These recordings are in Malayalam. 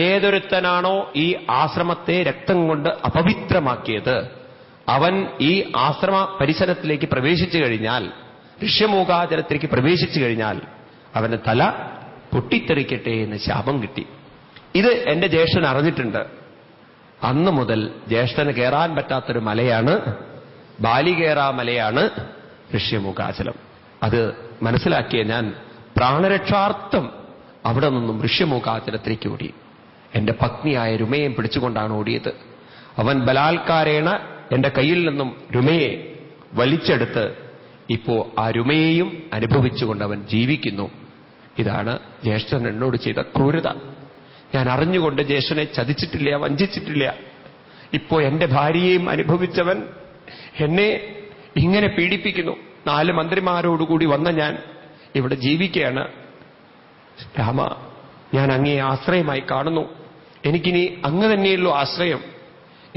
ഏതൊരുത്തനാണോ ഈ ആശ്രമത്തെ രക്തം കൊണ്ട് അപവിത്രമാക്കിയത്, അവൻ ഈ ആശ്രമ പരിസരത്തിലേക്ക് പ്രവേശിച്ചു കഴിഞ്ഞാൽ, ഋഷ്യമൂകാചലത്തിലേക്ക് പ്രവേശിച്ചു കഴിഞ്ഞാൽ അവന്റെ തല പൊട്ടിത്തെറിക്കട്ടെ എന്ന് ശാപം കിട്ടി. ഇത് എന്റെ ജ്യേഷ്ഠൻ അറിഞ്ഞിട്ടുണ്ട്. അന്ന് മുതൽ ജ്യേഷ്ഠന് കയറാൻ പറ്റാത്തൊരു മലയാണ്, ബാലി കയറാ മലയാണ് ഋഷ്യമൂകാചലം. അത് മനസ്സിലാക്കിയ ഞാൻ പ്രാണരക്ഷാർത്ഥം അവിടെ നിന്നും ഋഷ്യമൂകാചലത്തിലേക്ക് ഓടി. എന്റെ പത്നിയായ രുമയെ പിടിച്ചുകൊണ്ടാണ് ഓടിയത്. അവൻ ബലാത്കാരേണ എന്റെ കയ്യിൽ നിന്നും രുമയെ വലിച്ചെടുത്ത് ഇപ്പോ ആ രുമയെയും അനുഭവിച്ചുകൊണ്ട് അവൻ ജീവിക്കുന്നു. ഇതാണ് ജ്യേഷ്ഠൻ എന്നോട് ചെയ്ത ക്രൂരത. ഞാൻ അറിഞ്ഞുകൊണ്ട് ജ്യേഷ്ഠനെ ചതിച്ചിട്ടില്ല, വഞ്ചിച്ചിട്ടില്ല. ഇപ്പോ എന്റെ ഭാര്യയെയും അനുഭവിച്ചവൻ എന്നെ ഇങ്ങനെ പീഡിപ്പിക്കുന്നു. 4 മന്ത്രിമാരോടുകൂടി വന്ന ഞാൻ ഇവിടെ ജീവിക്കുകയാണ്. രാമ, ഞാൻ അങ്ങയെ ആശ്രയമായി കാണുന്നു. എനിക്കിനി അങ്ങ് തന്നെയുള്ളൂ ആശ്രയം.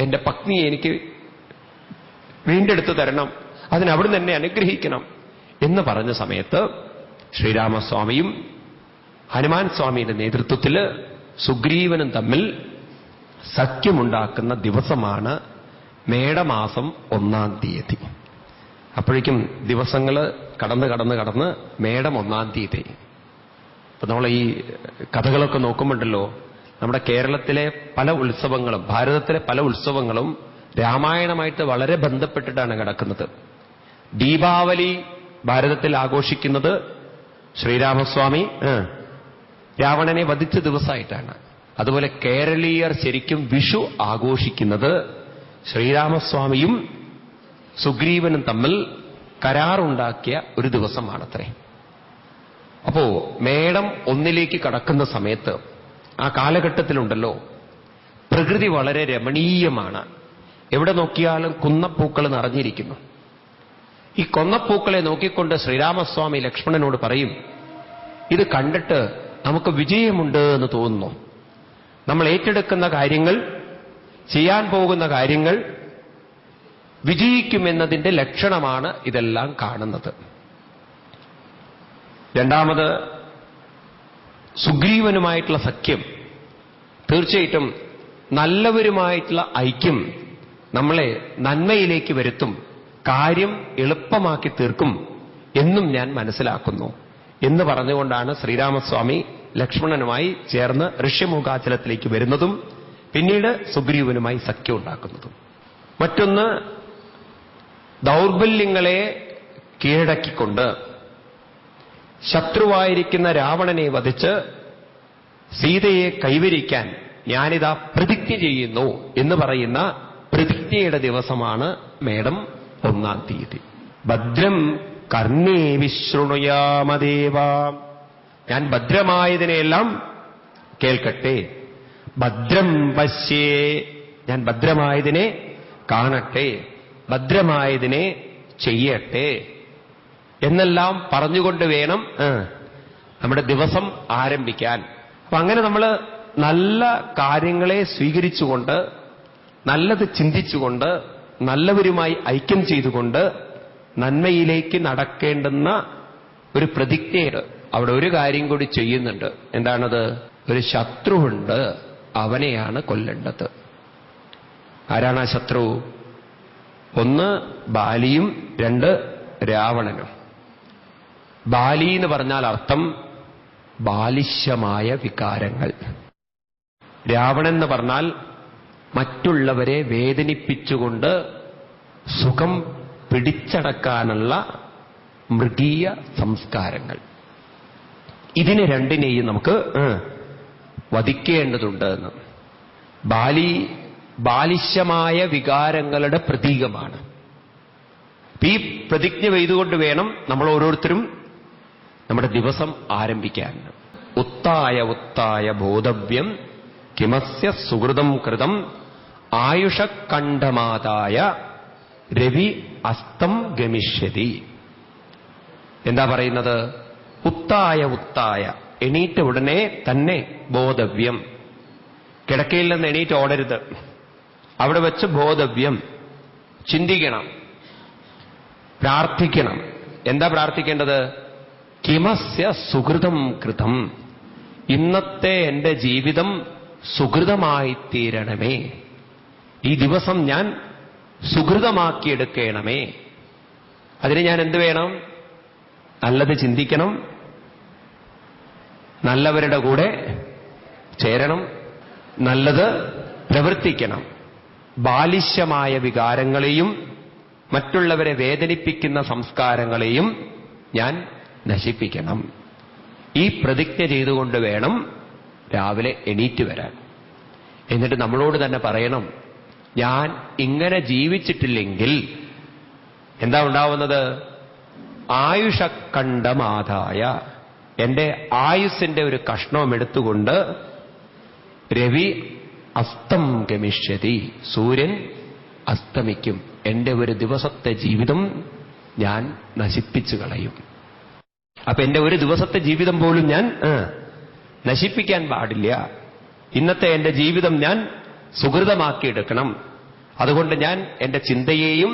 എന്റെ പത്നിയെ എനിക്ക് വീണ്ടെടുത്തു തരണം, അതിനവിടുന്ന് എന്നെ അനുഗ്രഹിക്കണം എന്ന് പറഞ്ഞ സമയത്ത് ശ്രീരാമസ്വാമിയും ഹനുമാൻ സ്വാമിയുടെ നേതൃത്വത്തിൽ സുഗ്രീവനും തമ്മിൽ സഖ്യമുണ്ടാക്കുന്ന ദിവസമാണ് മേടമാസം 1-ാം തീയതി. അപ്പോഴേക്കും ദിവസങ്ങൾ കടന്ന് മേടം 1-ാം തീയതി. അപ്പൊ നമ്മൾ ഈ കഥകളൊക്കെ നോക്കുമ്പോണ്ടല്ലോ, നമ്മുടെ കേരളത്തിലെ പല ഉത്സവങ്ങളും ഭാരതത്തിലെ പല ഉത്സവങ്ങളും രാമായണമായിട്ട് വളരെ ബന്ധപ്പെട്ടിട്ടാണ് കിടക്കുന്നത്. ദീപാവലി ഭാരതത്തിൽ ആഘോഷിക്കുന്നത് ശ്രീരാമസ്വാമി രാവണനെ വധിച്ച ദിവസമായിട്ടാണ്. അതുപോലെ കേരളീയർ ശരിക്കും വിഷു ആഘോഷിക്കുന്നത് ശ്രീരാമസ്വാമിയും സുഗ്രീവനും തമ്മിൽ കരാറുണ്ടാക്കിയ ഒരു ദിവസമാണത്രേ. അപ്പോ മേടം 1-ലേക്ക് കടക്കുന്ന സമയത്ത് ആ കാലഘട്ടത്തിലുണ്ടല്ലോ, പ്രകൃതി വളരെ രമണീയമാണ്. എവിടെ നോക്കിയാലും കുന്നപ്പൂക്കൾ നിറഞ്ഞിരിക്കുന്നു. ഈ കൊന്നപ്പൂക്കളെ നോക്കിക്കൊണ്ട് ശ്രീരാമസ്വാമി ലക്ഷ്മണനോട് പറയും, ഇത് കണ്ടിട്ട് നമുക്ക് വിജയമുണ്ട് എന്ന് തോന്നുന്നു. നമ്മൾ ഏറ്റെടുക്കുന്ന കാര്യങ്ങൾ, ചെയ്യാൻ പോകുന്ന കാര്യങ്ങൾ വിജയിക്കുമെന്നതിന്റെ ലക്ഷണമാണ് ഇതെല്ലാം കാണുന്നത്. രണ്ടാമത്, സുഗ്രീവനുമായിട്ടുള്ള സഖ്യം തീർച്ചയായിട്ടും നല്ലവരുമായിട്ടുള്ള ഐക്യം നമ്മളെ നന്മയിലേക്ക് വരുത്തും, കാര്യം എളുപ്പമാക്കി തീർക്കും എന്നും ഞാൻ മനസ്സിലാക്കുന്നു എന്ന് പറഞ്ഞുകൊണ്ടാണ് ശ്രീരാമസ്വാമി ലക്ഷ്മണനുമായി ചേർന്ന് ഋഷ്യമൂകാചലത്തിലേക്ക് വരുന്നതും പിന്നീട് സുഗ്രീവനുമായി സഖ്യം ഉണ്ടാക്കുന്നതും. മറ്റൊന്ന്, ദൗർബല്യങ്ങളെ കീഴടക്കിക്കൊണ്ട് ശത്രുവായിരിക്കുന്ന രാവണനെ വധിച്ച് സീതയെ കൈവരിക്കാൻ ഞാനിതാ പ്രതിജ്ഞ ചെയ്യുന്നു എന്ന് പറയുന്ന പ്രതിജ്ഞയുടെ ദിവസമാണ് മേടം 1-ാം തീയതി. ഭദ്രം കർണേ വിശൃണുയാമദേവ, ഞാൻ ഭദ്രമായതിനെയെല്ലാം കേൾക്കട്ടെ. ഭദ്രം പശ്യേ, ഞാൻ ഭദ്രമായതിനെ കാണട്ടെ, ഭദ്രമായതിനെ ചെയ്യട്ടെ എന്നെല്ലാം പറഞ്ഞുകൊണ്ട് വേണം നമ്മുടെ ദിവസം ആരംഭിക്കാൻ. അപ്പൊ അങ്ങനെ നമ്മൾ നല്ല കാര്യങ്ങളെ സ്വീകരിച്ചുകൊണ്ട്, നല്ലത് ചിന്തിച്ചുകൊണ്ട്, നല്ലവരുമായി ഐക്യം ചെയ്തുകൊണ്ട് നന്മയിലേക്ക് നടക്കേണ്ടുന്ന ഒരു പ്രതിജ്ഞയുണ്ട്. അവിടെ ഒരു കാര്യം കൂടി ചെയ്യുന്നുണ്ട്. എന്താണത്? ഒരു ശത്രുവുണ്ട്, അവനെയാണ് കൊല്ലേണ്ടത്. ആരാണ് ആ ശത്രു? 1 ബാലിയും 2 രാവണനും. ബാലി എന്ന് പറഞ്ഞാൽ അർത്ഥം ബാലിശ്യമായ വികാരങ്ങൾ. രാവണൻ എന്ന് പറഞ്ഞാൽ മറ്റുള്ളവരെ വേദനിപ്പിച്ചുകൊണ്ട് സുഖം പിടിച്ചടക്കാനുള്ള മൃഗീയ സംസ്കാരങ്ങൾ. ഇതിനെ രണ്ടിനെയും നമുക്ക് വധിക്കേണ്ടതുണ്ട് എന്ന്. ബാലിശ്യമായ വികാരങ്ങളുടെ പ്രതീകമാണ്. ഈ പ്രതിജ്ഞ ചെയ്തുകൊണ്ട് വേണം നമ്മൾ ഓരോരുത്തരും നമ്മുടെ ദിവസം ആരംഭിക്കാൻ. ഉത്തായ ബോധവ്യം കിമസ്യ സുഹൃതം കൃതം ആയുഷക്കണ്ഠമാതായ രവി അസ്തം ഗമിഷ്യതി. എന്താ പറയുന്നത്? ഉത്തായ എണീറ്റ ഉടനെ തന്നെ ബോധവ്യം. കിടക്കയിൽ നിന്ന് എണീറ്റ് ഓടരുത്. അവിടെ വെച്ച് ബോധവ്യം, ചിന്തിക്കണം, പ്രാർത്ഥിക്കണം. എന്താ പ്രാർത്ഥിക്കേണ്ടത്? കിമസ്യ സുഹൃതം കൃതം, ഇന്നത്തെ എന്റെ ജീവിതം സുഹൃതമായിത്തീരണമേ. ഈ ദിവസം ഞാൻ സുഹൃതമാക്കിയെടുക്കണമേ. അതിന് ഞാൻ എന്ത് വേണം? നല്ലത് ചിന്തിക്കണം, നല്ലവരുടെ കൂടെ ചേരണം, നല്ലത് പ്രവർത്തിക്കണം. ബാലിശ്യമായ വികാരങ്ങളെയും മറ്റുള്ളവരെ വേദനിപ്പിക്കുന്ന സംസ്കാരങ്ങളെയും ഞാൻ നശിപ്പിക്കണം. ഈ പ്രതിജ്ഞ ചെയ്തുകൊണ്ട് വേണം രാവിലെ എണീറ്റ് വരാൻ. എന്നിട്ട് നമ്മളോട് തന്നെ പറയണം, ഞാൻ ഇങ്ങനെ ജീവിച്ചിട്ടില്ലെങ്കിൽ എന്താ ഉണ്ടാവുന്നത്? ആയുഷക്കണ്ഡമാദായ, എന്റെ ആയുസ്സിന്റെ ഒരു കഷ്ണവും എടുത്തുകൊണ്ട് രവി അസ്തം ഗമിഷ്യതി, സൂര്യൻ അസ്തമിക്കും. എന്റെ ഒരു ദിവസത്തെ ജീവിതം ഞാൻ നശിപ്പിച്ചു കളയും. അപ്പൊ എന്റെ ഒരു ദിവസത്തെ ജീവിതം പോലും ഞാൻ നശിപ്പിക്കാൻ പാടില്ല. ഇന്നത്തെ എന്റെ ജീവിതം ഞാൻ സുഹൃതമാക്കിയെടുക്കണം. അതുകൊണ്ട് ഞാൻ എന്റെ ചിന്തയെയും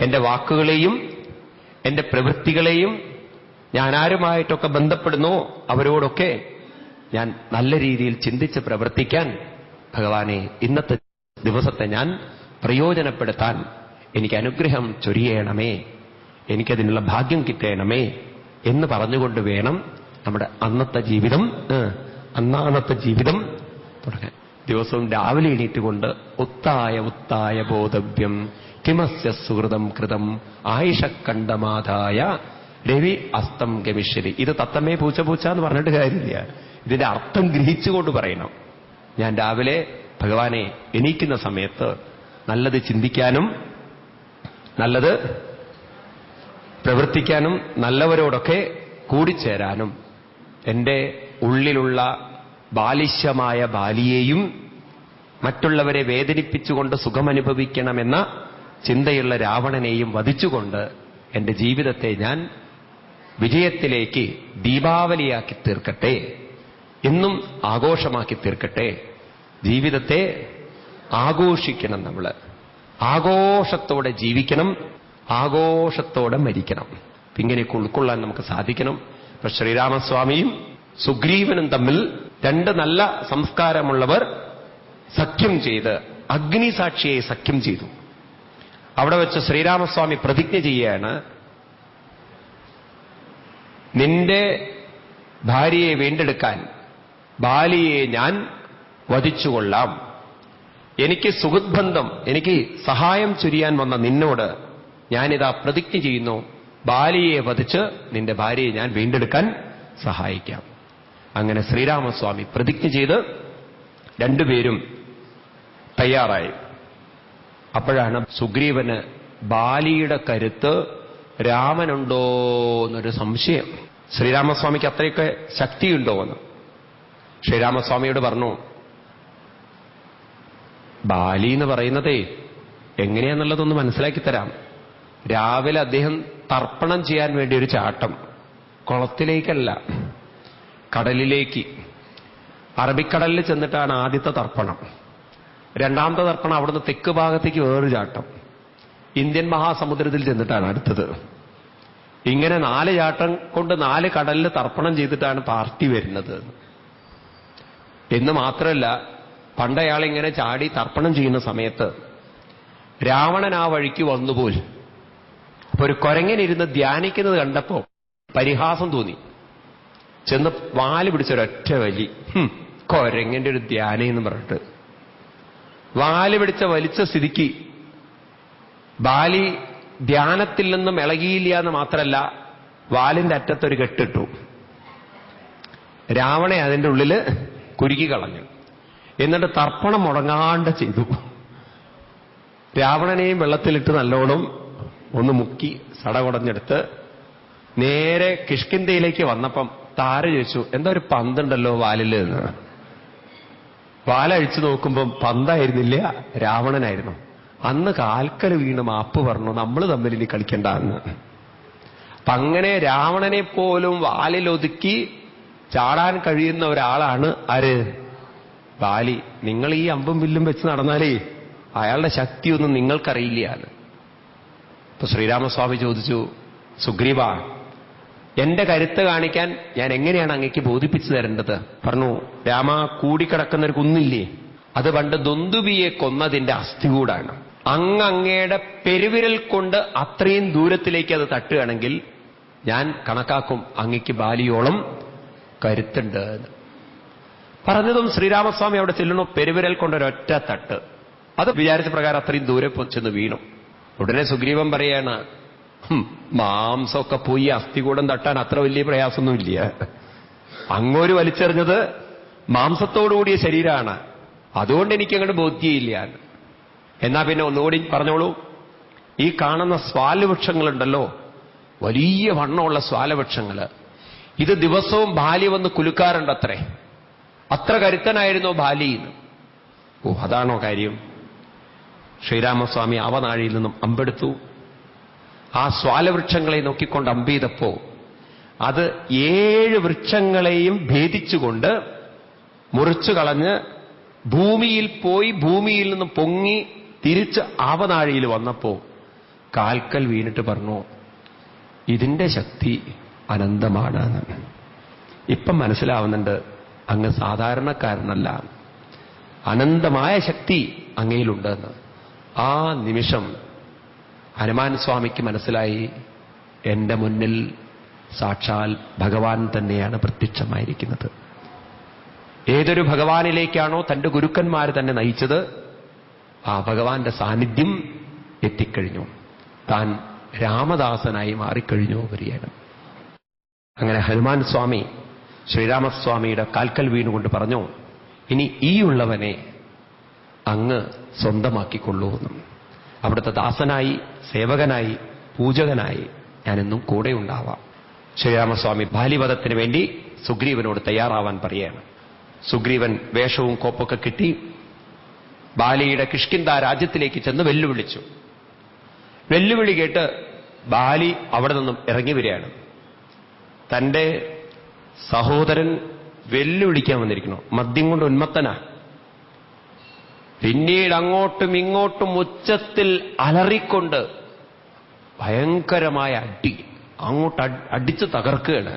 എന്റെ വാക്കുകളെയും എന്റെ പ്രവൃത്തികളെയും ഞാൻ ആരുമായിട്ടൊക്കെ ബന്ധപ്പെടുന്നു അവരോടൊക്കെ ഞാൻ നല്ല രീതിയിൽ ചിന്തിച്ച് പ്രവർത്തിക്കാൻ ഭഗവാനെ ഇന്നത്തെ ദിവസത്തെ ഞാൻ പ്രയോജനപ്പെടുത്താൻ എനിക്ക് അനുഗ്രഹം ചൊരിയണമേ, എനിക്കതിനുള്ള ഭാഗ്യം കിട്ടണമേ എന്ന് പറഞ്ഞുകൊണ്ട് വേണം നമ്മുടെ അന്നത്തെ ജീവിതം തുടങ്ങാൻ. ദിവസവും രാവിലെ എണീറ്റുകൊണ്ട് ഉത്തായ ബോധവ്യം കിമസ്യ സുഹൃതം കൃതം ആയിഷക്കണ്ഡമാദായ രവി അസ്തം ഗമിഷ്യതി. ഇത് തത്തമ്മേ പൂച്ച എന്ന് പറഞ്ഞിട്ട് കാര്യമില്ല. ഇതിന്റെ അർത്ഥം ഗ്രഹിച്ചുകൊണ്ട് പറയണം. ഞാൻ രാവിലെ ഭഗവാനെ എണീക്കുന്ന സമയത്ത് നല്ലത് ചിന്തിക്കാനും നല്ലത് പ്രവർത്തിക്കാനും നല്ലവരോടൊക്കെ കൂടിച്ചേരാനും എന്റെ ഉള്ളിലുള്ള ബാലിശ്യമായ ബാലിയെയും മറ്റുള്ളവരെ വേദനിപ്പിച്ചുകൊണ്ട് സുഖമനുഭവിക്കണമെന്ന ചിന്തയുള്ള രാവണനെയും വധിച്ചുകൊണ്ട് എന്റെ ജീവിതത്തെ ഞാൻ വിജയത്തിലേക്ക് ദീപാവലിയാക്കി തീർക്കട്ടെ, എന്നും ആഘോഷമാക്കി തീർക്കട്ടെ. ജീവിതത്തെ ആഘോഷിക്കണം. നമ്മൾ ആഘോഷത്തോടെ ജീവിക്കണം, ആഘോഷത്തോടെ മരിക്കണം. ഇങ്ങനെയൊക്കെ ഉൾക്കൊള്ളാൻ നമുക്ക് സാധിക്കണം. ഇപ്പൊ ശ്രീരാമസ്വാമിയും സുഗ്രീവനും തമ്മിൽ രണ്ട് നല്ല സംസ്കാരമുള്ളവർ സഖ്യം ചെയ്ത് അഗ്നിസാക്ഷിയെ സഖ്യം ചെയ്തു. അവിടെ വെച്ച് ശ്രീരാമസ്വാമി പ്രതിജ്ഞ ചെയ്യുകയാണ്, നിന്റെ ഭാര്യയെ വീണ്ടെടുക്കാൻ ബാലിയെ ഞാൻ വധിച്ചുകൊള്ളാം. എനിക്ക് സുഹൃദ്ബന്ധം, എനിക്ക് സഹായം ചൊരിയാൻ വന്ന നിന്നോട് ഞാനിതാ പ്രതിജ്ഞ ചെയ്യുന്നു, ബാലിയെ വധിച്ച് നിന്റെ ഭാര്യയെ ഞാൻ വീണ്ടെടുക്കാൻ സഹായിക്കാം. അങ്ങനെ ശ്രീരാമസ്വാമി പ്രതിജ്ഞ ചെയ്ത് രണ്ടുപേരും തയ്യാറായി. അപ്പോഴാണ് സുഗ്രീവന് ബാലിയുടെ കരുത്ത് രാമനുണ്ടോ എന്നൊരു സംശയം. ശ്രീരാമസ്വാമിക്ക് അത്രയൊക്കെ ശക്തിയുണ്ടോ എന്ന് ശ്രീരാമസ്വാമിയോട് പറഞ്ഞു, ബാലി എന്ന് പറയുന്നതേ എങ്ങനെയാന്നുള്ളതൊന്ന് മനസ്സിലാക്കി തരാം. രാവിലെ അദ്ദേഹം തർപ്പണം ചെയ്യാൻ വേണ്ടി ഒരു ചാട്ടം, കുളത്തിലേക്കല്ല കടലിലേക്ക്, അറബിക്കടലിൽ ചെന്നിട്ടാണ് ആദ്യത്തെ തർപ്പണം. രണ്ടാമത്തെ തർപ്പണം അവിടുന്ന് തെക്ക് ഭാഗത്തേക്ക് വേറൊരു ചാട്ടം, ഇന്ത്യൻ മഹാസമുദ്രത്തിൽ ചെന്നിട്ടാണ് അടുത്തത്. ഇങ്ങനെ 4 ചാട്ടം കൊണ്ട് 4 കടലിൽ തർപ്പണം ചെയ്തിട്ടാണ് പാർട്ടി വരുന്നത് എന്ന് മാത്രമല്ല, പണ്ടയാൾ ഇങ്ങനെ ചാടി തർപ്പണം ചെയ്യുന്ന സമയത്ത് രാവണൻ ആ വഴിക്ക് വന്നുപോൽ. അപ്പൊ ഒരു കുരങ്ങനിരുന്ന് ധ്യാനിക്കുന്നത് കണ്ടപ്പോ പരിഹാസം തോന്നി. ചെന്ന് വാല് പിടിച്ചൊരൊറ്റ വലി, കുരങ്ങന്റെ ഒരു ധ്യാനം എന്ന് പറഞ്ഞിട്ട് വാല് പിടിച്ച വലിച്ച സ്ഥിതിക്ക് ബാലി ധ്യാനത്തിൽ നിന്നും ഇളകിയില്ല എന്ന് മാത്രമല്ല, വാലിന്റെ അറ്റത്തൊരു കെട്ടിട്ടു. രാവണെ അതിന്റെ ഉള്ളില് കുരുക്കി കളഞ്ഞു. എന്നിട്ട് തർപ്പണം മുടങ്ങാണ്ട് ചെയ്തു. രാവണനെയും വെള്ളത്തിലിട്ട് നല്ലോണം ഒന്ന് മുക്കി സടകുടഞ്ഞെടുത്ത് നേരെ കിഷ്കിന്ധയിലേക്ക് വന്നപ്പം താര ചോദിച്ചു, എന്താ ഒരു പന്തുണ്ടല്ലോ വാലില് എന്ന്. വാലഴിച്ചു നോക്കുമ്പം പന്തായിരുന്നില്ല, രാവണനായിരുന്നു. അന്ന് കാൽക്കൽ വീണ് മാപ്പ് പറഞ്ഞു, നമ്മൾ തമ്മിൽ ഇനി കളിക്കണ്ട എന്ന്. അപ്പൊ അങ്ങനെ രാവണനെ പോലും വാലിലൊതുക്കി ചാടാൻ കഴിയുന്ന ഒരാളാണ് ആര്? ബാലി. നിങ്ങൾ ഈ അമ്പും വില്ലും വെച്ച് നടന്നാലേ അയാളുടെ ശക്തിയൊന്നും നിങ്ങൾക്കറിയില്ല. ഇപ്പൊ ശ്രീരാമസ്വാമി ചോദിച്ചു, സുഗ്രീവ, എന്റെ കരുത്ത് കാണിക്കാൻ ഞാൻ എങ്ങനെയാണ് അങ്ങേക്ക് ബോധിപ്പിച്ചു തരേണ്ടത്? പറഞ്ഞു, രാമ, കൂടിക്കിടക്കുന്നൊരു കുന്നില്ലേ, അത് പണ്ട് ദുന്ദുബിയെ കൊന്നതിന്റെ അസ്ഥികൂടാണ്. അങ്ങയുടെ പെരുവിരൽ കൊണ്ട് അത്രയും ദൂരത്തിലേക്ക് അത് തട്ടുകയാണെങ്കിൽ ഞാൻ കണക്കാക്കും അങ്ങയ്ക്ക് ബാലിയോളം കരുത്തുണ്ട് എന്ന്. പറഞ്ഞതും ശ്രീരാമസ്വാമി അവിടെ ചെല്ലണു, പെരുവിരൽ കൊണ്ടൊരൊറ്റ തട്ട്. അത് വിചാരിച്ച പ്രകാരം അത്രയും ദൂരെ ചെന്ന് വീണു. ഉടനെ സുഗ്രീവൻ പറയാണ്, മാംസമൊക്കെ പോയി അസ്ഥികൂടം തട്ടാൻ അത്ര വലിയ പ്രയാസമൊന്നുമില്ല. അങ്ങോര് വലിച്ചെറിഞ്ഞത് മാംസത്തോടുകൂടിയ ശരീരമാണ്, അതുകൊണ്ട് എനിക്കങ്ങോട്ട് ബോധ്യയില്ല. എന്നാ പിന്നെ ഒന്നുകൂടി പറഞ്ഞോളൂ. ഈ കാണുന്ന സ്വാലവൃക്ഷങ്ങളുണ്ടല്ലോ, വലിയ വണ്ണമുള്ള സ്വാലവൃക്ഷങ്ങള്, ഇത് ദിവസവും ബാലി വന്ന് കുലുക്കാറുണ്ടത്രേ. അത്ര കരുത്തനായിരുന്നോ ബാലിന്ന്? ഓ, അതാണോ കാര്യം? ശ്രീരാമസ്വാമി അവനാഴിയിൽ നിന്നും അമ്പെടുത്തു. ആ സ്വാലവൃക്ഷങ്ങളെ നോക്കിക്കൊണ്ട് അമ്പെയ്തപ്പോ അത് 7 വൃക്ഷങ്ങളെയും ഭേദിച്ചുകൊണ്ട് മുറിച്ചു കളഞ്ഞ് ഭൂമിയിൽ പോയി ഭൂമിയിൽ നിന്ന് പൊങ്ങി തിരിച്ച് ആവനാഴിയിൽ വന്നപ്പോ കാൽക്കൽ വീണിട്ട് പറഞ്ഞു, ഇതിന്റെ ശക്തി അനന്തമാണ്. ഇപ്പം മനസ്സിലാവുന്നുണ്ട്, അങ്ങ് സാധാരണക്കാരനല്ല, അനന്തമായ ശക്തി അങ്ങയിലുണ്ടെന്ന്. ആ നിമിഷം ഹനുമാൻ സ്വാമിക്ക് മനസ്സിലായി, എന്റെ മുന്നിൽ സാക്ഷാൽ ഭഗവാൻ തന്നെയാണ് പ്രത്യക്ഷമായിരിക്കുന്നത്. ഏതൊരു ഭഗവാനിലേക്കാണോ തന്റെ ഗുരുക്കന്മാർ തന്നെ നയിച്ചത്, ആ ഭഗവാന്റെ സാന്നിധ്യം എത്തിക്കഴിഞ്ഞു. താൻ രാമദാസനായി മാറിക്കഴിഞ്ഞു വരികയാണ്. അങ്ങനെ ഹനുമാൻ സ്വാമി ശ്രീരാമസ്വാമിയുടെ കാൽക്കൽ വീണുകൊണ്ട് പറഞ്ഞു, ഇനി ഈ ഉള്ളവനെ അങ്ങ് സ്വന്തമാക്കിക്കൊള്ളൂ എന്നും, അവിടുത്തെ ദാസനായി, സേവകനായി, പൂജകനായി ഞാനെന്നും കൂടെ ഉണ്ടാവാം. ശ്രീരാമസ്വാമി ബാലിവധത്തിന് വേണ്ടി സുഗ്രീവനോട് തയ്യാറാവാൻ പറയാണ്. സുഗ്രീവൻ വേഷവും കോപ്പൊക്കെ കിട്ടി ബാലിയുടെ കിഷ്കിന്ധാ രാജ്യത്തിലേക്ക് ചെന്ന് വെല്ലുവിളിച്ചു. വെല്ലുവിളി കേട്ട് ബാലി അവിടെ നിന്നും ഇറങ്ങി വരികയാണ്. തന്റെ സഹോദരൻ വെല്ലുവിളിക്കാൻ വന്നിരിക്കുന്നു, മദ്യം കൊണ്ട് ഉന്മത്തനാ. പിന്നീട് അങ്ങോട്ടും ഇങ്ങോട്ടും ഉച്ചത്തിൽ അലറിക്കൊണ്ട് ഭയങ്കരമായ അടി, അങ്ങോട്ട് അടിച്ച് തകർക്കുകയാണ്.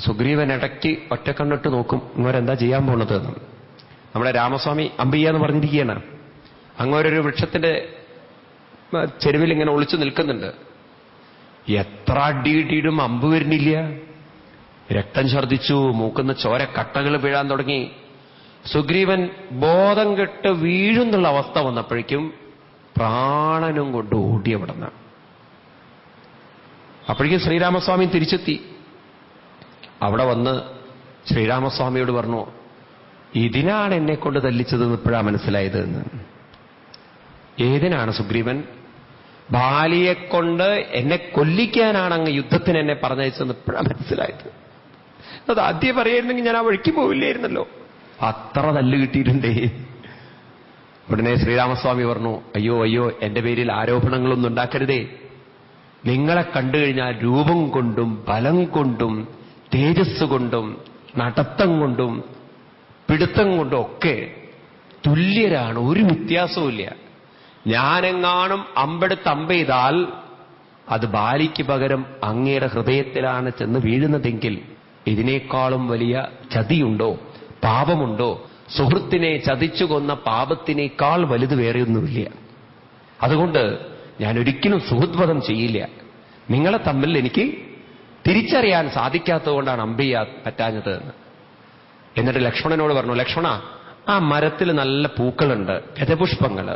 സുഗ്രീവൻ ഇടയ്ക്ക് ഒറ്റക്കണ്ണിട്ട് നോക്കും, ഇവരെന്താ ചെയ്യാൻ പോണത് എന്ന്. നമ്മുടെ രാമസ്വാമി അമ്പയ്യാന്ന് പറഞ്ഞിരിക്കുകയാണ്. അങ്ങോരൊരു വൃക്ഷത്തിന്റെ ചെരുവിൽ ഇങ്ങനെ ഒളിച്ചു നിൽക്കുന്നുണ്ട്. എത്ര അടി കിട്ടിയിട്ടും അമ്പ് വരുന്നില്ല. രക്തം ഛർദ്ദിച്ചു, മൂക്കുന്ന ചോര കട്ടകൾ വീഴാൻ തുടങ്ങി. സുഗ്രീവൻ ബോധം കെട്ട് വീഴുന്നുള്ള അവസ്ഥ വന്നപ്പോഴേക്കും പ്രാണനും കൊണ്ട് ഓടി അവിടുന്ന്. അപ്പോഴേക്കും ശ്രീരാമസ്വാമി തിരിച്ചെത്തി. അവിടെ വന്ന് ശ്രീരാമസ്വാമിയോട് പറഞ്ഞു, ഇതിനാണ് എന്നെ കൊണ്ട് തല്ലിച്ചതെന്ന് ഇപ്പോഴാണ് മനസ്സിലായത് എന്ന്. ഏതിനാണ് സുഗ്രീവൻ? ബാലിയെക്കൊണ്ട് എന്നെ കൊല്ലിക്കാനാണ് അങ്ങ് യുദ്ധത്തിന് എന്നെ പറഞ്ഞയച്ചതെന്ന് ഇപ്പോഴാണ് മനസ്സിലായത്. അത് ആദ്യം പറയായിരുന്നെങ്കിൽ ഞാൻ ആ വഴിക്ക് പോവില്ലായിരുന്നല്ലോ. അത്ര തല്ല് കിട്ടിയിട്ടുണ്ടേ. ഉടനെ ശ്രീരാമസ്വാമി പറഞ്ഞു, അയ്യോ അയ്യോ, എന്റെ പേരിൽ ആരോപണങ്ങളൊന്നും ഉണ്ടാക്കരുതേ. നിങ്ങളെ കണ്ടു കഴിഞ്ഞാൽ രൂപം കൊണ്ടും ബലം കൊണ്ടും തേജസ് കൊണ്ടും നടത്തം കൊണ്ടും പിടുത്തം കൊണ്ടും ഒക്കെ തുല്യരാണ്, ഒരു വ്യത്യാസവുമില്ല. ഞാനെങ്ങാനും അമ്പെടുത്ത് അമ്പെയ്താൽ അത് ബാലിക്ക് പകരം അങ്ങയുടെ ഹൃദയത്തിലാണ് ചെന്ന് വീഴുന്നതെങ്കിൽ ഇതിനേക്കാളും വലിയ ചതിയുണ്ടോ, പാപമുണ്ടോ? സുഹൃത്തിനെ ചതിച്ചു കൊന്ന പാപത്തിനേക്കാൾ വലുത് വേറെയൊന്നുമില്ല. അതുകൊണ്ട് ഞാൻ ഒരിക്കലും സുഹൃദ്വധം ചെയ്യില്ല. നിങ്ങളെ തമ്മിൽ എനിക്ക് തിരിച്ചറിയാൻ സാധിക്കാത്തതുകൊണ്ടാണ് അമ്പെയ്യാൻ പറ്റാഞ്ഞത് എന്ന്. എന്നിട്ട് ലക്ഷ്മണനോട് പറഞ്ഞു, ലക്ഷ്മണ, ആ മരത്തിൽ നല്ല പൂക്കളുണ്ട്, ഗജപുഷ്പങ്ങള്,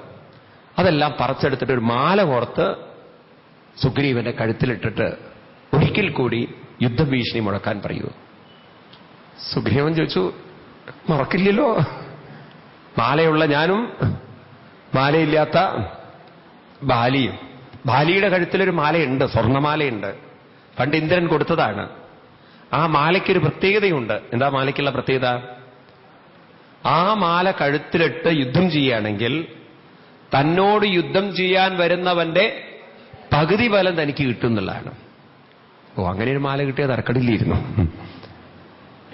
അതെല്ലാം പറിച്ചെടുത്തിട്ട് ഒരു മാല കോർത്ത് സുഗ്രീവന്റെ കഴുത്തിലിട്ടിട്ട് ഒരിക്കൽ കൂടി യുദ്ധഭീഷണി മുഴക്കാൻ പറയൂ. സുഗ്രീവൻ ചോദിച്ചു, മറക്കില്ലല്ലോ, മാലയുള്ള ഞാനും മാലയില്ലാത്ത ബാലിയും. ബാലിയുടെ കഴുത്തിലൊരു മാലയുണ്ട്, സ്വർണമാലയുണ്ട്, പണ്ട് ഇന്ദ്രൻ കൊടുത്തതാണ്. ആ മാലയ്ക്കൊരു പ്രത്യേകതയുണ്ട്. എന്താ മാലയ്ക്കുള്ള പ്രത്യേകത? ആ മാല കഴുത്തിലിട്ട് യുദ്ധം ചെയ്യുകയാണെങ്കിൽ തന്നോട് യുദ്ധം ചെയ്യാൻ വരുന്നവന്റെ പകുതി ബലം തനിക്ക് കിട്ടുന്നുള്ളതാണ്. ഓ, അങ്ങനെ ഒരു മാല കിട്ടിയാൽ തർക്കടില്ലായിരുന്നു.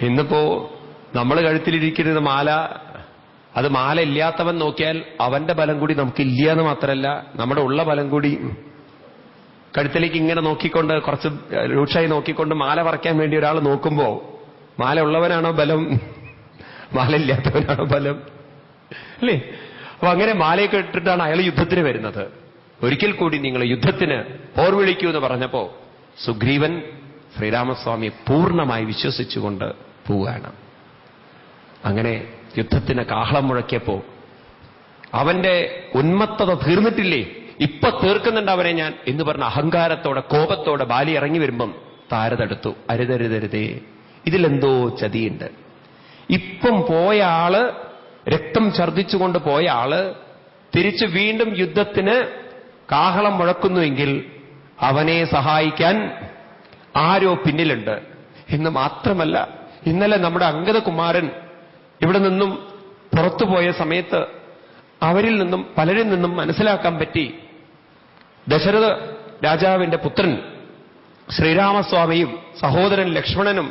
ഇന്നിപ്പോ നമ്മൾ കഴുത്തിലിരിക്കുന്ന മാല, അത് മാല ഇല്ലാത്തവൻ നോക്കിയാൽ അവന്റെ ബലം കൂടി നമുക്കില്ല എന്ന് മാത്രമല്ല, നമ്മുടെ ഉള്ള ബലം കൂടി കഴുത്തിലേക്ക് ഇങ്ങനെ നോക്കിക്കൊണ്ട്, കുറച്ച് രൂക്ഷമായി നോക്കിക്കൊണ്ട് മാല പറിക്കാൻ വേണ്ടി ഒരാൾ നോക്കുമ്പോ മാല ഉള്ളവനാണോ ബലം, മാല ഇല്ലാത്തവനാണോ ബലം? അല്ലേ? അപ്പൊ അങ്ങനെ മാലയൊക്കെ ഇട്ടിട്ടാണ് അയാൾ യുദ്ധത്തിന് വരുന്നത്. ഒരിക്കൽ കൂടി നിങ്ങൾ യുദ്ധത്തിന് പോർ വിളിക്കൂ എന്ന് പറഞ്ഞപ്പോ സുഗ്രീവൻ ശ്രീരാമസ്വാമിയെ പൂർണ്ണമായി വിശ്വസിച്ചുകൊണ്ട് പോവുകയാണ്. അങ്ങനെ യുദ്ധത്തിന് കാഹളം മുഴക്കിയപ്പോ അവന്റെ ഉന്മത്തത തീർന്നിട്ടില്ലേ, ഇപ്പൊ തീർക്കുന്നുണ്ട് അവനെ ഞാൻ എന്ന് പറഞ്ഞ അഹങ്കാരത്തോടെ കോപത്തോടെ ബാലി ഇറങ്ങി വരുമ്പം താരതെടുത്തു. അരുതരുതരുതേ, ഇതിലെന്തോ ചതിയുണ്ട്. ഇപ്പം പോയ ആള്, രക്തം ഛർദ്ദിച്ചുകൊണ്ട് പോയ ആള് തിരിച്ച് വീണ്ടും യുദ്ധത്തിന് കാഹളം മുഴക്കുന്നുവെങ്കിൽ അവനെ സഹായിക്കാൻ ആരോ പിന്നിലുണ്ട് എന്ന് മാത്രമല്ല, ഇന്നലെ നമ്മുടെ അംഗദകുമാരൻ ഇവിടെ നിന്നും പുറത്തുപോയ സമയത്ത് അവരിൽ നിന്നും പലരിൽ നിന്നും മനസ്സിലാക്കാൻ പറ്റി, ദശരഥ രാജാവിന്റെ പുത്രൻ ശ്രീരാമസ്വാമിയും സഹോദരൻ ലക്ഷ്മണനും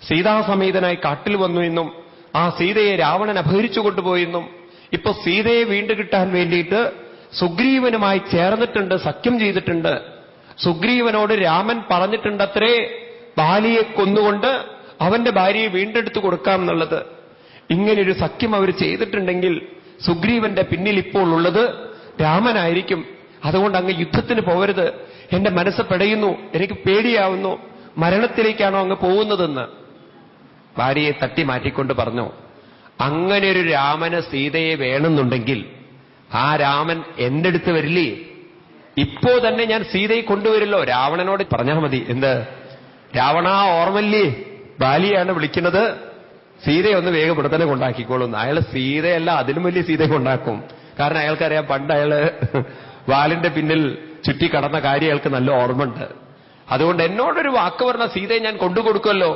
സീതാസമേതനായി കാട്ടിൽ വന്നു എന്നും ആ സീതയെ രാവണൻ അപഹരിച്ചു കൊണ്ടുപോയെന്നും ഇപ്പൊ സീതയെ വീണ്ടു കിട്ടാൻ വേണ്ടിയിട്ട് സുഗ്രീവനുമായി ചേർന്നിട്ടുണ്ട്, സഖ്യം ചെയ്തിട്ടുണ്ട്. സുഗ്രീവനോട് രാമൻ പറഞ്ഞിട്ടുണ്ടത്രേ ബാലിയെ കൊന്നുകൊണ്ട് അവന്റെ ഭാര്യയെ വീണ്ടെടുത്തു കൊടുക്കാം എന്നുള്ളത്. ഇങ്ങനൊരു സഖ്യം അവർ ചെയ്തിട്ടുണ്ടെങ്കിൽ സുഗ്രീവന്റെ പിന്നിൽ ഇപ്പോൾ ഉള്ളത് രാമനായിരിക്കും. അതുകൊണ്ട് അങ്ങ് യുദ്ധത്തിന് പോകരുത്, എന്റെ മനസ്സ് പിടയുന്നു, എനിക്ക് പേടിയാവുന്നു, മരണത്തിലേക്കാണോ അങ്ങ് പോകുന്നതെന്ന് ഭാര്യയെ തട്ടി മാറ്റിക്കൊണ്ട് പറഞ്ഞു. അങ്ങനെ ഒരു രാമന് സീതയെ വേണമെന്നുണ്ടെങ്കിൽ ആ രാമൻ എന്റെ അടുത്ത് വരില്ലേ? ഇപ്പോ തന്നെ ഞാൻ സീതയെ കൊണ്ടുവരില്ലോ. രാവണനോട് പറഞ്ഞാൽ മതി. എന്ത് രാവണ, ഓർമ്മല്ലേ, ബാലിയാണ് വിളിക്കുന്നത്, സീതയൊന്ന് വേഗം ഇവിടെ തന്നെ കൊണ്ടാക്കിക്കോളും. അയാൾ സീതയല്ല, അതിലും വലിയ സീതയെ കൊണ്ടാക്കും. കാരണം അയാൾക്കറിയാം, പണ്ട് അയാള് വാലിന്റെ പിന്നിൽ ചുറ്റി കടന്ന കാര്യം അയാൾക്ക് നല്ല ഓർമ്മയുണ്ട്. അതുകൊണ്ട് എന്നോടൊരു വാക്ക് പറഞ്ഞ സീതയെ ഞാൻ കൊണ്ടുകൊടുക്കുമല്ലോ.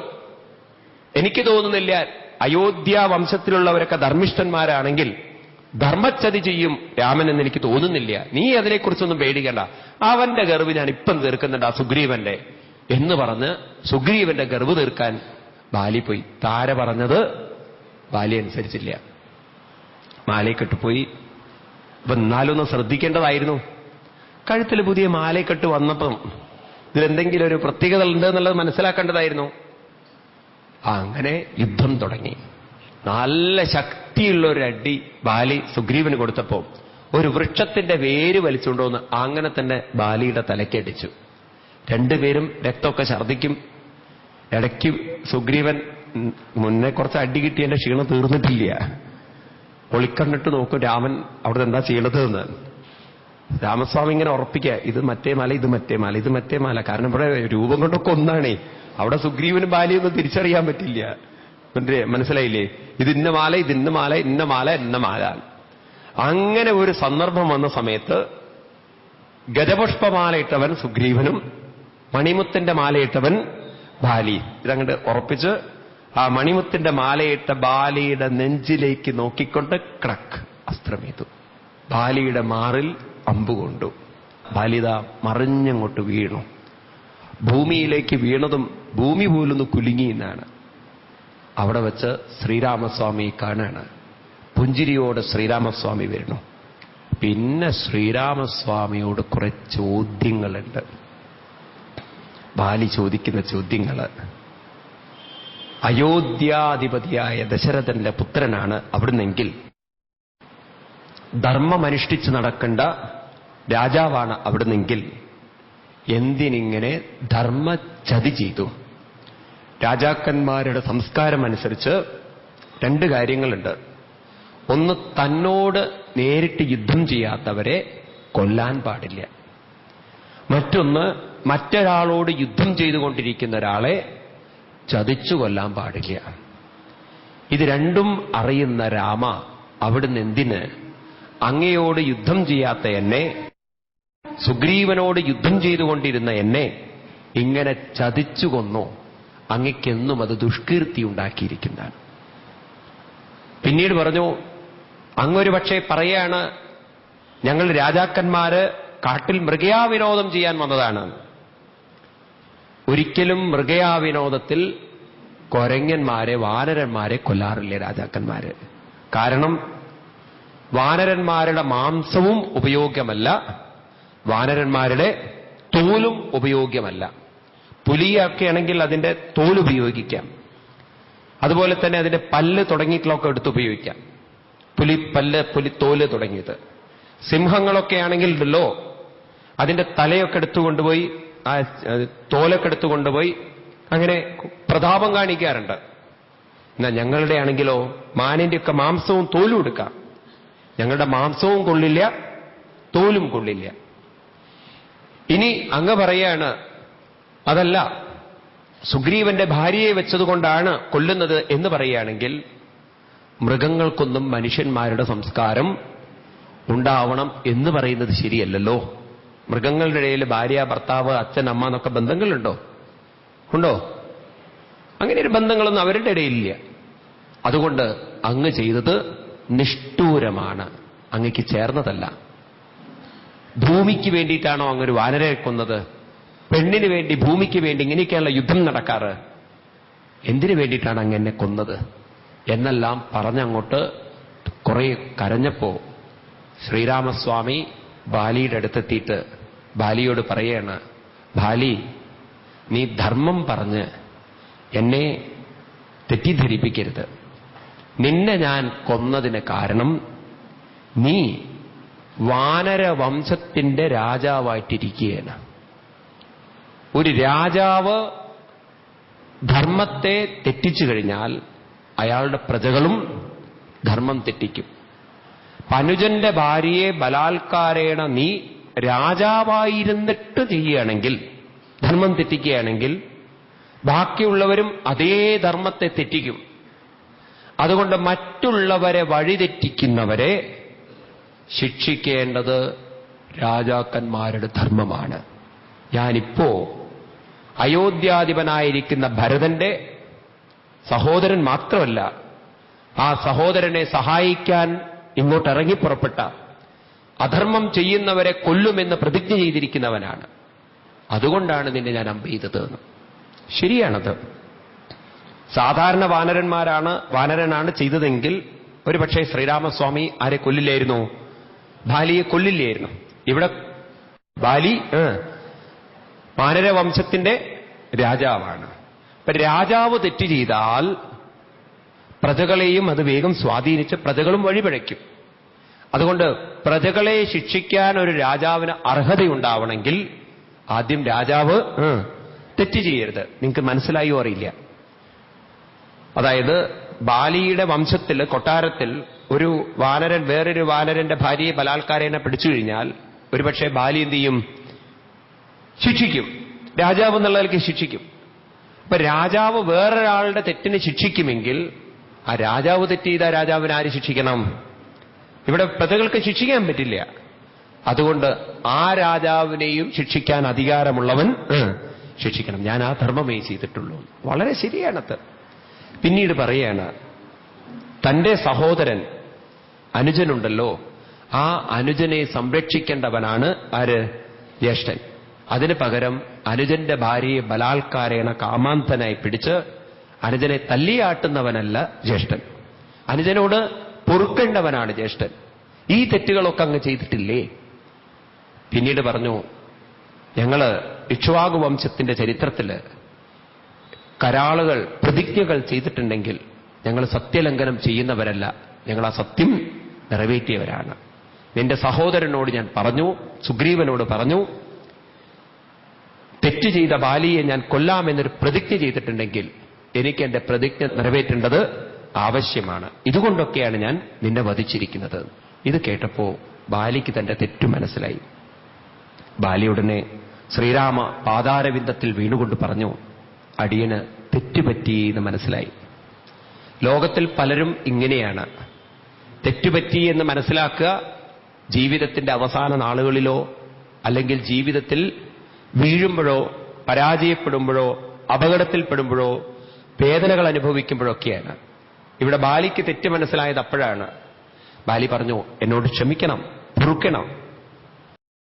എനിക്ക് തോന്നുന്നില്ല അയോധ്യ വംശത്തിലുള്ളവരൊക്കെ ധർമ്മിഷ്ഠന്മാരാണെങ്കിൽ ധർമ്മച്ചതി ചെയ്യും രാമൻ എന്ന് എനിക്ക് തോന്നുന്നില്ല. നീ അതിനെക്കുറിച്ചൊന്നും പേടിക്കണ്ട, അവന്റെ ഗർവ് ഞാൻ ഇപ്പം തീർക്കുന്നുണ്ട്, ആ സുഗ്രീവന്റെ എന്ന് പറഞ്ഞ് സുഗ്രീവന്റെ ഗർവ് തീർക്കാൻ ബാലി പോയി. താര പറഞ്ഞത് ബാലി അനുസരിച്ചില്ല, മാലയെക്കെട്ട് അപ്പൊ എന്നാലൊന്ന് ശ്രദ്ധിക്കേണ്ടതായിരുന്നു. കഴുത്തിൽ പുതിയ മാലയെക്കെട്ട് വന്നപ്പം ഇതിലെന്തെങ്കിലും ഒരു പ്രത്യേകത ഉണ്ട് എന്നുള്ളത് മനസ്സിലാക്കേണ്ടതായിരുന്നു. അങ്ങനെ യുദ്ധം തുടങ്ങി. നല്ല ശക്തിയുള്ള ഒരു അടി ബാലി സുഗ്രീവന് കൊടുത്തപ്പോ ഒരു വൃക്ഷത്തിന്റെ വേര് വലിച്ചുകൊണ്ടുവന്ന് അങ്ങനെ തന്നെ ബാലിയുടെ തലയ്ക്കടിച്ചു. രണ്ടുപേരും രക്തമൊക്കെ ഛർദ്ദിക്കും. ഇടയ്ക്ക് സുഗ്രീവൻ മുന്നേ കുറച്ച് അടി കിട്ടിയതിന്റെ ക്ഷീണം തീർന്നിട്ടില്ല. ഒളിക്കണ്ടിട്ട് നോക്കും രാമൻ അവിടെ എന്താ ചെയ്യണത് എന്ന്. രാമസ്വാമി ഇങ്ങനെ ഉറപ്പിക്കുക, ഇത് മറ്റേ മാല, ഇത് മറ്റേ മാല, ഇത് മറ്റേ മാല. കാരണം ഇവിടെ രൂപം കൊണ്ടൊക്കെ ഒന്നാണേ. അവിടെ സുഗ്രീവനും ബാലിയൊന്നും തിരിച്ചറിയാൻ പറ്റില്ല. മനസ്സിലായില്ലേ? ഇത് ഇന്ന മാല, ഇത് ഇന്ന മാല, ഇന്ന മാല, ഇന്ന മാല. അങ്ങനെ ഒരു സന്ദർഭം വന്ന സമയത്ത് ഗജപുഷ്പമാലയിട്ടവൻ സുഗ്രീവനും മണിമുത്തിന്റെ മാലയിട്ടവൻ ബാലി. ഇതങ്ങോട്ട് ഉറപ്പിച്ച് ആ മണിമുത്തിന്റെ മാലയിട്ട ബാലിയുടെ നെഞ്ചിലേക്ക് നോക്കിക്കൊണ്ട് ക്രക്ക് അസ്ത്രമേതു. ബാലിയുടെ മാറിൽ അമ്പുകൊണ്ടു. ബാലിത മറിഞ്ഞങ്ങോട്ട് വീണു. ഭൂമിയിലേക്ക് വീണതും ഭൂമി പോലൊന്ന് കുലുങ്ങി എന്നാണ്. അവിടെ വെച്ച് ശ്രീരാമസ്വാമി കാണാണ്. പുഞ്ചിരിയോട് ശ്രീരാമസ്വാമി വരുന്നു. പിന്നെ ശ്രീരാമസ്വാമിയോട് കുറെ ചോദ്യങ്ങളുണ്ട്. ബാലി ചോദിക്കുന്ന ചോദ്യങ്ങൾ. അയോധ്യാധിപതിയായ ദശരഥന്റെ പുത്രനാണ് അവിടുന്നെങ്കിൽ, ധർമ്മമനുഷ്ഠിച്ച് നടക്കേണ്ട രാജാവാണ് അവിടുന്നെങ്കിൽ എന്തിനിങ്ങനെ ധർമ്മചതി ചെയ്തു? രാജാക്കന്മാരുടെ സംസ്കാരം അനുസരിച്ച് രണ്ട് കാര്യങ്ങളുണ്ട്. ഒന്ന്, തന്നോട് നേരിട്ട് യുദ്ധം ചെയ്യാത്തവരെ കൊല്ലാൻ പാടില്ല. മറ്റൊന്ന്, മറ്റൊരാളോട് യുദ്ധം ചെയ്തുകൊണ്ടിരിക്കുന്ന ഒരാളെ ചതിച്ചു കൊല്ലാൻ പാടില്ല. ഇത് രണ്ടും അറിയുന്ന രാമ, അവിടുന്ന് എന്തിന് അങ്ങയോട് യുദ്ധം ചെയ്യാത്ത എന്നെ, സുഗ്രീവനോട് യുദ്ധം ചെയ്തുകൊണ്ടിരുന്ന എന്നെ ഇങ്ങനെ ചതിച്ചു കൊന്നു? അങ്ങയ്ക്കെന്നും അത് ദുഷ്കീർത്തി ഉണ്ടാക്കിയിരിക്കുന്നതാണ്. പിന്നീട് പറഞ്ഞു, അങ്ങൊരു പക്ഷേ പറയാണ് ഞങ്ങൾ രാജാക്കന്മാര് കാട്ടിൽ മൃഗയാവിനോദം ചെയ്യാൻ വന്നതാണ്. ഒരിക്കലും മൃഗയാവിനോദത്തിൽ കൊരങ്ങന്മാരെ, വാനരന്മാരെ കൊല്ലാറില്ല രാജാക്കന്മാര്. കാരണം വാനരന്മാരുടെ മാംസവും ഉപയോഗ്യമല്ല, വാനരന്മാരുടെ തോലും ഉപയോഗ്യമല്ല. പുലിയൊക്കെ ആണെങ്കിൽ അതിന്റെ തോൽ ഉപയോഗിക്കാം. അതുപോലെ തന്നെ അതിന്റെ പല്ല് തുടങ്ങിയിട്ടുള്ളതൊക്കെ എടുത്ത് ഉപയോഗിക്കാം. പുലിപ്പല്ല്, പുലിത്തോല് തുടങ്ങിയത്. സിംഹങ്ങളൊക്കെ ആണെങ്കിൽ ഉണ്ടല്ലോ, അതിന്റെ തലയൊക്കെ എടുത്തുകൊണ്ടുപോയി, ആ തോലൊക്കെ എടുത്തുകൊണ്ടുപോയി അങ്ങനെ പ്രതാപം കാണിക്കാറുണ്ട്. എന്നാ ഞങ്ങളുടെ ആണെങ്കിലോ, മാനിന്റെയൊക്കെ മാംസവും തോലും എടുക്കാം. ഞങ്ങളുടെ മാംസവും കൊള്ളില്ല, തോലും കൊള്ളില്ല. ഇനി അങ്ങ് പറയാണ്, അതല്ല, സുഗ്രീവന്റെ ഭാര്യയെ വെച്ചതുകൊണ്ടാണ് കൊല്ലുന്നത് എന്ന് പറയുകയാണെങ്കിൽ, മൃഗങ്ങൾക്കൊന്നും മനുഷ്യന്മാരുടെ സംസ്കാരം ഉണ്ടാവണം എന്ന് പറയുന്നത് ശരിയല്ലല്ലോ. മൃഗങ്ങളുടെ ഇടയിൽ ഭാര്യ, ഭർത്താവ്, അച്ഛൻ, അമ്മ എന്നൊക്കെ ബന്ധങ്ങളുണ്ടോ? ഉണ്ടോ? അങ്ങനെ ഒരു ബന്ധങ്ങളൊന്നും അവരുടെ ഇടയിലില്ല. അതുകൊണ്ട് അങ്ങ് ചെയ്തത് നിഷ്ഠൂരമാണ്, അങ്ങക്ക് ചേർന്നതല്ല. ഭൂമിക്ക് വേണ്ടിയിട്ടാണോ അങ്ങൊരു വാനരയെ കൊന്നത്? പെണ്ണിന് വേണ്ടി, ഭൂമിക്ക് വേണ്ടി ഇങ്ങനെയൊക്കെയുള്ള യുദ്ധം നടക്കാറ്. എന്തിനു വേണ്ടിയിട്ടാണ് അങ്ങ് എന്നെ കൊന്നത് എന്നെല്ലാം പറഞ്ഞങ്ങോട്ട് കുറെ കരഞ്ഞപ്പോ ശ്രീരാമസ്വാമി ബാലിയുടെ അടുത്തെത്തിയിട്ട് ബാലിയോട് പറയാണ്, ബാലി, നീ ധർമ്മം പറഞ്ഞ് എന്നെ തെറ്റിദ്ധരിപ്പിക്കരുത്. നിന്നെ ഞാൻ കൊന്നതിന് കാരണം നീ വാനരവംശത്തിന്റെ രാജാവായിട്ടിരിക്കുകയാണ്. ഒരു രാജാവ് ധർമ്മത്തെ തെറ്റിച്ചു കഴിഞ്ഞാൽ അയാളുടെ പ്രജകളും ധർമ്മം തെറ്റിക്കും. അനുജന്റെ ഭാര്യയെ ബലാത്കാരേണ നീ രാജാവായിരുന്നിട്ട് ചെയ്യുകയാണെങ്കിൽ, ധർമ്മം തെറ്റിക്കുകയാണെങ്കിൽ, ബാക്കിയുള്ളവരും അതേ ധർമ്മത്തെ തെറ്റിക്കും. അതുകൊണ്ട് മറ്റുള്ളവരെ വഴിതെറ്റിക്കുന്നവരെ ശിക്ഷിക്കേണ്ടത് രാജാക്കന്മാരുടെ ധർമ്മമാണ്. ഞാനിപ്പോ അയോധ്യാധിപനായിരിക്കുന്ന ഭരതന്റെ സഹോദരൻ മാത്രമല്ല, ആ സഹോദരനെ സഹായിക്കാൻ ഇങ്ങോട്ട് ഇറങ്ങിപ്പുറപ്പെട്ട അധർമ്മം ചെയ്യുന്നവരെ കൊല്ലുമെന്ന് പ്രതിജ്ഞ ചെയ്തിരിക്കുന്നവനാണ്. അതുകൊണ്ടാണ് നിന്നെ ഞാൻ അമ്പ് ചെയ്തത്. ശരിയാണത്. സാധാരണ വാനരനാണ് ചെയ്തതെങ്കിൽ ഒരുപക്ഷെ ശ്രീരാമസ്വാമി ആരെ കൊല്ലില്ലായിരുന്നു? ബാലിയെ കൊല്ലില്ലായിരുന്നു. ഇവിടെ ബാലി വാനരവംശത്തിന്റെ രാജാവാണ്. അപ്പൊ രാജാവ് തെറ്റ് ചെയ്താൽ പ്രജകളെയും അത് വേഗം സ്വാധീനിച്ച് പ്രജകളും വഴിപിഴയ്ക്കും. അതുകൊണ്ട് പ്രജകളെ ശിക്ഷിക്കാൻ ഒരു രാജാവിന് അർഹതയുണ്ടാവണമെങ്കിൽ ആദ്യം രാജാവ് തെറ്റ് ചെയ്യരുത്. നിങ്ങൾക്ക് മനസ്സിലായോ അറിയില്ല. അതായത് ബാലിയുടെ വംശത്തിൽ, കൊട്ടാരത്തിൽ ഒരു വാനരൻ വേറൊരു വാനരന്റെ ഭാര്യയെ ബലാത്കാരേണ പിടിച്ചു കഴിഞ്ഞാൽ ഒരുപക്ഷെ ബാലി എന്ത് ചെയ്യും? ശിക്ഷിക്കും. രാജാവ് എന്നുള്ളതിലേക്ക് ശിക്ഷിക്കും. അപ്പൊ രാജാവ് വേറൊരാളുടെ തെറ്റിന് ശിക്ഷിക്കുമെങ്കിൽ ആ രാജാവ് തെറ്റ് ചെയ്ത രാജാവിനെ ആര് ശിക്ഷിക്കണം? ഇവിടെ പ്രജകൾക്ക് ശിക്ഷിക്കാൻ പറ്റില്ല. അതുകൊണ്ട് ആ രാജാവിനെയും ശിക്ഷിക്കാൻ അധികാരമുള്ളവൻ ശിക്ഷിക്കണം. ഞാൻ ആ ധർമ്മമേ ചെയ്തിട്ടുള്ളൂ. വളരെ ശരിയാണത്. പിന്നീട് പറയാണ്, തന്റെ സഹോദരൻ അനുജനുണ്ടല്ലോ, ആ അനുജനെ സംരക്ഷിക്കേണ്ടവനാണ് ആര്? ജ്യേഷ്ഠൻ. അതിന് പകരം അനുജന്റെ ഭാര്യയെ ബലാത്കാരേണ കാമാന്തനായി പിടിച്ച് അനുജനെ തല്ലിയാട്ടുന്നവനല്ല ജ്യേഷ്ഠൻ. അനുജനോട് പൊറുക്കേണ്ടവനാണ് ജ്യേഷ്ഠൻ. ഈ തെറ്റുകളൊക്കെ അങ്ങ് ചെയ്തിട്ടില്ലേ? പിന്നീട് പറഞ്ഞു, ഞങ്ങള് ഇക്ഷ്വാകു വംശത്തിന്റെ ചരിത്രത്തില് കരാളുകൾ, പ്രതിജ്ഞകൾ ചെയ്തിട്ടുണ്ടെങ്കിൽ ഞങ്ങൾ സത്യലംഘനം ചെയ്യുന്നവരല്ല, ഞങ്ങൾ ആ സത്യം നിറവേറ്റിയവരാണ്. നിന്റെ സഹോദരനോട് ഞാൻ പറഞ്ഞു, സുഗ്രീവനോട് പറഞ്ഞു, തെറ്റ് ചെയ്ത ബാലിയെ ഞാൻ കൊല്ലാമെന്നൊരു പ്രതിജ്ഞ ചെയ്തിട്ടുണ്ടെങ്കിൽ എനിക്ക് എന്റെ പ്രതിജ്ഞ നിറവേറ്റേണ്ടത് ആവശ്യമാണ്. ഇതുകൊണ്ടൊക്കെയാണ് ഞാൻ നിന്നെ വധിച്ചിരിക്കുന്നത്. ഇത് കേട്ടപ്പോ ബാലിക്ക് തന്റെ തെറ്റു മനസ്സിലായി. ബാലി ഉടനെ ശ്രീരാമ പാതാരവിന്ദത്തിൽ വീണുകൊണ്ട് പറഞ്ഞു, അടിയന് തെറ്റുപറ്റി എന്ന് മനസ്സിലായി. ലോകത്തിൽ പലരും ഇങ്ങനെയാണ്. തെറ്റുപറ്റി എന്ന് മനസ്സിലാക്കുക ജീവിതത്തിന്റെ അവസാന നാളുകളിലോ അല്ലെങ്കിൽ ജീവിതത്തിൽ വീഴുമ്പോഴോ പരാജയപ്പെടുമ്പോഴോ അപകടത്തിൽപ്പെടുമ്പോഴോ വേദനകൾ അനുഭവിക്കുമ്പോഴൊക്കെയാണ്. ഇവിടെ ബാലിക്ക് തെറ്റ് മനസ്സിലായത് അപ്പോഴാണ്. ബാലി പറഞ്ഞു, എന്നോട് ക്ഷമിക്കണം, പൊറുക്കണം.